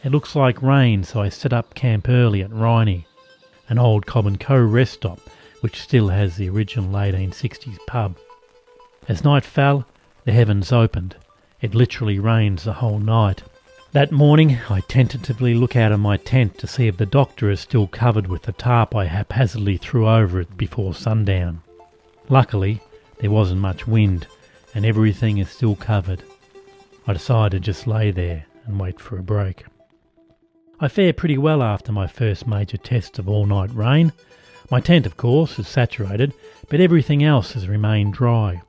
It looks like rain, so I set up camp early at Riney, an old Cobb and Co rest stop which still has the original 1860s pub. As night fell, the heavens opened. It literally rains the whole night. That morning, I tentatively look out of my tent to see if the doctor is still covered with the tarp I haphazardly threw over it before sundown. Luckily, there wasn't much wind, and everything is still covered. I decided to just lay there and wait for a break. I fare pretty well after my first major test of all-night rain. My tent, of course, is saturated, but everything else has remained dry.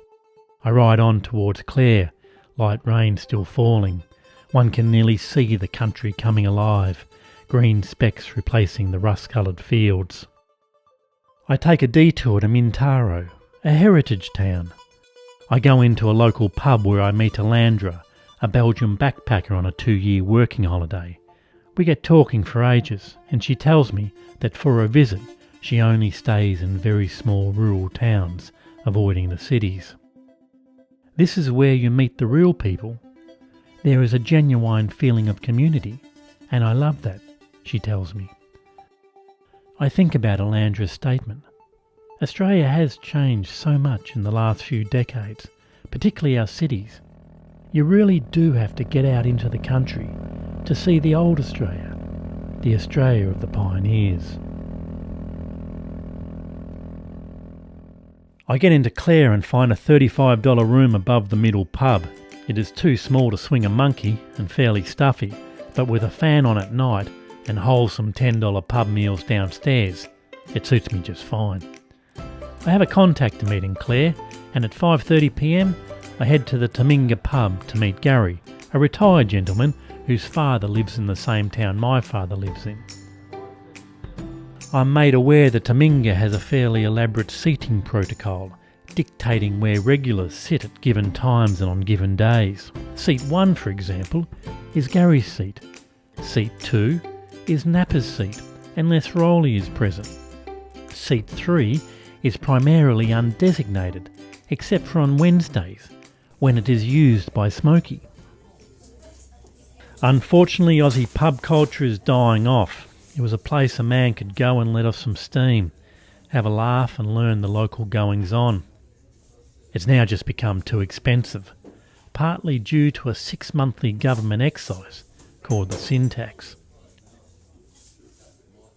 I ride on towards Clare, light rain still falling. One can nearly see the country coming alive, green specks replacing the rust-coloured fields. I take a detour to Mintaro, a heritage town. I go into a local pub where I meet Overlander, a Belgian backpacker on a 2-year working holiday. We get talking for ages, and she tells me that for a visit she only stays in very small rural towns, avoiding the cities. This is where you meet the real people. There is a genuine feeling of community, and I love that, she tells me. I think about Overlander's statement. Australia has changed so much in the last few decades, particularly our cities. You really do have to get out into the country to see the old Australia, the Australia of the pioneers. I get into Clare and find a $35 room above the middle pub. It is too small to swing a monkey and fairly stuffy, but with a fan on at night and wholesome $10 pub meals downstairs, it suits me just fine. I have a contact to meet in Clare, and at 5:30 p.m, I head to the Taminga pub to meet Gary, a retired gentleman whose father lives in the same town my father lives in. I'm made aware that Taminga has a fairly elaborate seating protocol, dictating where regulars sit at given times and on given days. Seat 1, for example, is Gary's seat. Seat 2 is Napper's seat, unless Rowley is present. Seat 3 is primarily undesignated, except for on Wednesdays, when it is used by Smokey. Unfortunately, Aussie pub culture is dying off. It was a place a man could go and let off some steam, have a laugh and learn the local goings-on. It's now just become too expensive, partly due to a 6-monthly government excise called the sin tax.